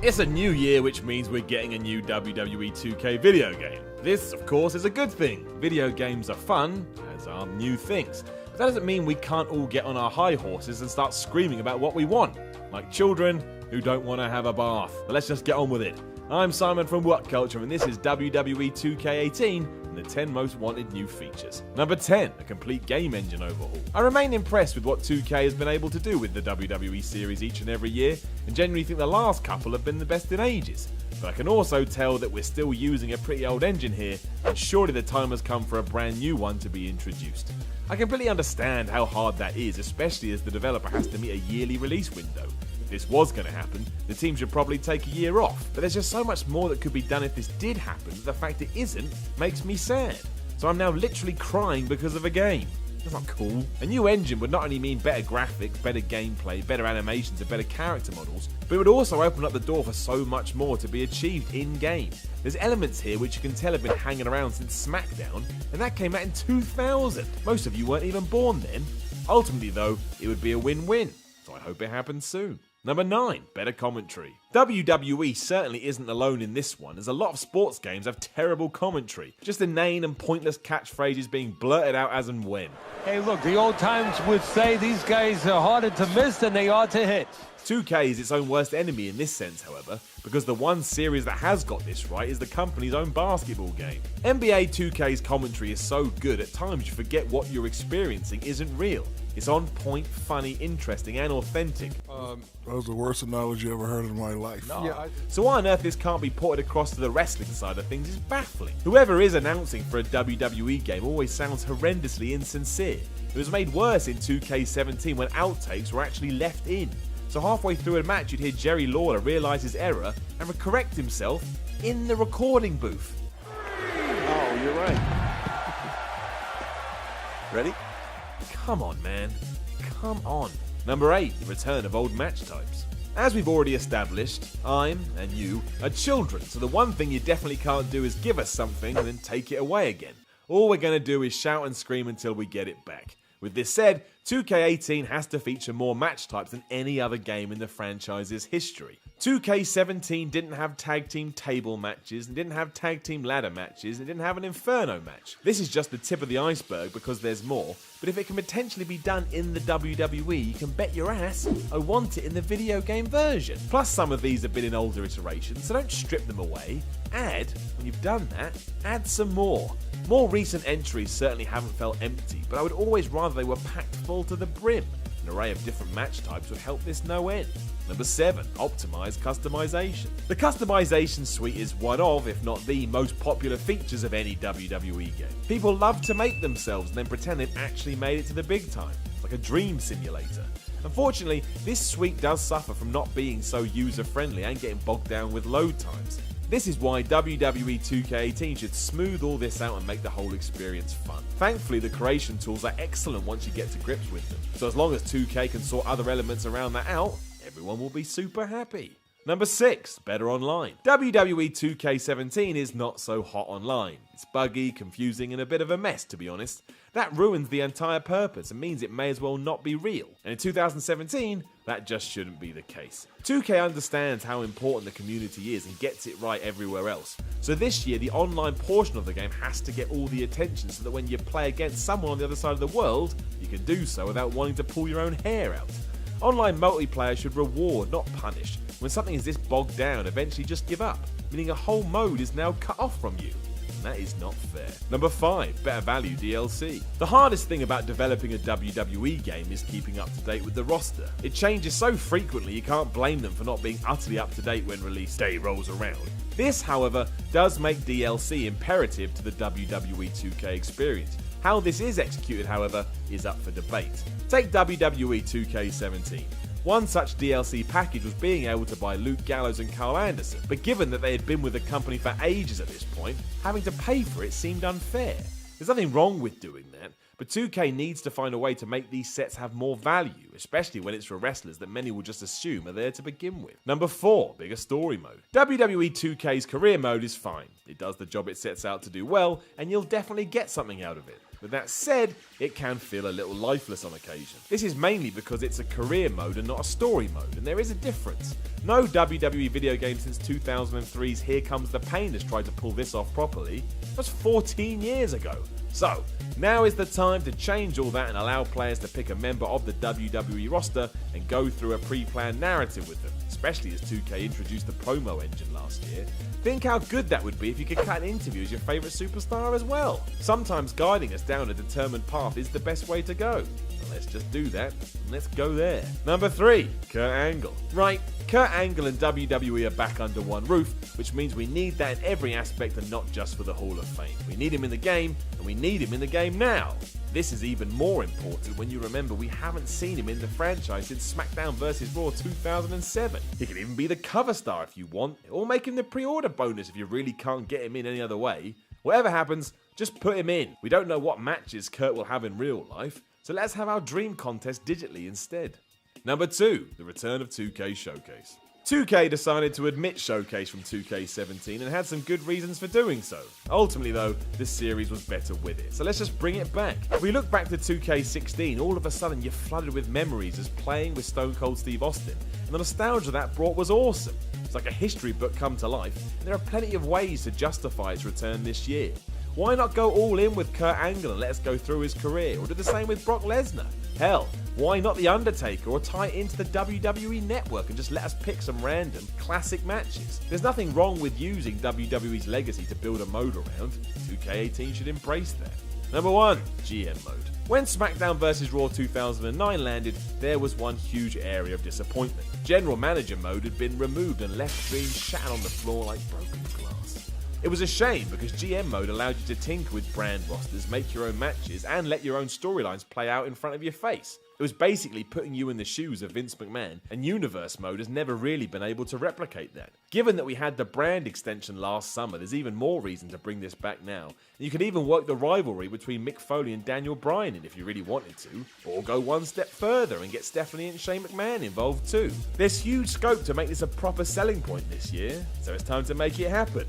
It's a new year, which means we're getting a new WWE 2K video game. This, of course, is a good thing. Video games are fun, as are new things. But that doesn't mean we can't all get on our high horses and start screaming about what we want, like children who don't want to have a bath. But let's just get on with it. I'm Simon from WhatCulture, and this is WWE 2K18 and the 10 most wanted new features. Number 10, a complete game engine overhaul. I remain impressed with what 2K has been able to do with the WWE series each and every year, and genuinely think the last couple have been the best in ages. But I can also tell that we're still using a pretty old engine here, and surely the time has come for a brand new one to be introduced. I completely understand how hard that is, especially as the developer has to meet a yearly release window. If this was going to happen, the team should probably take a year off. But there's just so much more that could be done if this did happen that the fact it isn't makes me sad. So I'm now literally crying because of a game. That's not cool. A new engine would not only mean better graphics, better gameplay, better animations and better character models, but it would also open up the door for so much more to be achieved in-game. There's elements here which you can tell have been hanging around since SmackDown, and that came out in 2000. Most of you weren't even born then. Ultimately though, it would be a win-win, so I hope it happens soon. Number 9, better commentary. WWE certainly isn't alone in this one, as a lot of sports games have terrible commentary. Just inane and pointless catchphrases being blurted out as and when. Hey look, the old times would say these guys are harder to miss than they are to hit. 2K is its own worst enemy in this sense, however, because the one series that has got this right is the company's own basketball game. NBA 2K's commentary is so good at times you forget what you're experiencing isn't real. It's on point, funny, interesting, and authentic. That was the worst analogy I ever heard in my life. So why on earth this can't be ported across to the wrestling side of things is baffling. Whoever is announcing for a WWE game always sounds horrendously insincere. It was made worse in 2K17 when outtakes were actually left in. So halfway through a match you'd hear Jerry Lawler realise his error and correct himself in the recording booth. Oh, you're right. Ready? Come on, man. Come on. Number 8, the return of old match types. As we've already established, I'm, and you, are children, so the one thing you definitely can't do is give us something and then take it away again. All we're going to do is shout and scream until we get it back. With this said, 2K18 has to feature more match types than any other game in the franchise's history. 2K17 didn't have tag team table matches, and didn't have tag team ladder matches, and didn't have an Inferno match. This is just the tip of the iceberg because there's more, but if it can potentially be done in the WWE, you can bet your ass I want it in the video game version. Plus some of these have been in older iterations, so don't strip them away. Add, when you've done that, add some more. More recent entries certainly haven't felt empty, but I would always rather they were packed full to the brim. An array of different match types would help this no end. Number 7, optimize customization. The customization suite is one of, if not the most popular features of any WWE game. People love to make themselves and then pretend they've actually made it to the big time. It's like a dream simulator. Unfortunately, this suite does suffer from not being so user-friendly and getting bogged down with load times. This is why WWE 2K18 should smooth all this out and make the whole experience fun. Thankfully, the creation tools are excellent once you get to grips with them, so as long as 2K can sort other elements around that out, everyone will be super happy. Number 6, better online. WWE 2K17 is not so hot online. It's buggy, confusing, and a bit of a mess, to be honest. That ruins the entire purpose and means it may as well not be real. And in 2017, that just shouldn't be the case. 2K understands how important the community is and gets it right everywhere else. So this year, the online portion of the game has to get all the attention so that when you play against someone on the other side of the world, you can do so without wanting to pull your own hair out. Online multiplayer should reward, not punish. When something is this bogged down, eventually just give up, meaning a whole mode is now cut off from you. And that is not fair. Number 5, better value DLC. The hardest thing about developing a WWE game is keeping up to date with the roster. It changes so frequently you can't blame them for not being utterly up to date when release day rolls around. This, however, does make DLC imperative to the WWE 2K experience. How this is executed, however, is up for debate. Take WWE 2K17. One such DLC package was being able to buy Luke Gallows and Carl Anderson, but given that they had been with the company for ages at this point, having to pay for it seemed unfair. There's nothing wrong with doing that, but 2K needs to find a way to make these sets have more value, especially when it's for wrestlers that many will just assume are there to begin with. Number 4, bigger story mode. WWE 2K's career mode is fine. It does the job it sets out to do well, and you'll definitely get something out of it. But that said, it can feel a little lifeless on occasion. This is mainly because it's a career mode and not a story mode, and there is a difference. No WWE video game since 2003's Here Comes the Pain has tried to pull this off properly. That was 14 years ago. So, now is the time to change all that and allow players to pick a member of the WWE roster and go through a pre-planned narrative with them, especially as 2K introduced the promo engine last year. Think how good that would be if you could cut an interview as your favourite superstar as well. Sometimes guiding us down a determined path is the best way to go. Let's just do that, and let's go there. Number 3, Kurt Angle. Right, Kurt Angle and WWE are back under one roof, which means we need that in every aspect and not just for the Hall of Fame. We need him in the game, and we need him in the game now. This is even more important when you remember we haven't seen him in the franchise since SmackDown vs. Raw 2007. He could even be the cover star if you want, or make him the pre-order bonus if you really can't get him in any other way. Whatever happens, just put him in. We don't know what matches Kurt will have in real life, so let's have our dream contest digitally instead. Number 2, the return of 2K Showcase. 2K decided to admit Showcase from 2K17 and had some good reasons for doing so. Ultimately though, this series was better with it, so let's just bring it back. If we look back to 2K16, all of a sudden you're flooded with memories as playing with Stone Cold Steve Austin, and the nostalgia that brought was awesome. It's like a history book come to life, and there are plenty of ways to justify its return this year. Why not go all in with Kurt Angle and let us go through his career, or do the same with Brock Lesnar? Hell, why not The Undertaker, or tie it into the WWE Network and just let us pick some random classic matches? There's nothing wrong with using WWE's legacy to build a mode around. 2K18 should embrace that. Number 1, GM mode. When SmackDown vs. Raw 2009 landed, there was one huge area of disappointment. General Manager mode had been removed and left dreams shattered on the floor like broken glass. It was a shame because GM mode allowed you to tinker with brand rosters, make your own matches, and let your own storylines play out in front of your face. It was basically putting you in the shoes of Vince McMahon, and Universe mode has never really been able to replicate that. Given that we had the brand extension last summer, there's even more reason to bring this back now. You could even work the rivalry between Mick Foley and Daniel Bryan in if you really wanted to, or go one step further and get Stephanie and Shane McMahon involved too. There's huge scope to make this a proper selling point this year, so it's time to make it happen.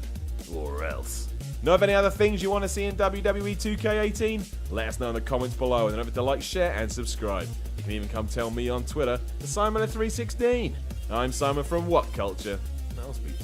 Or else. Know of any other things you want to see in WWE 2K18? Let us know in the comments below, and don't forget to like, share, and subscribe. You can even come tell me on Twitter, @Simon316. I'm Simon from WhatCulture, and I'll speak to you.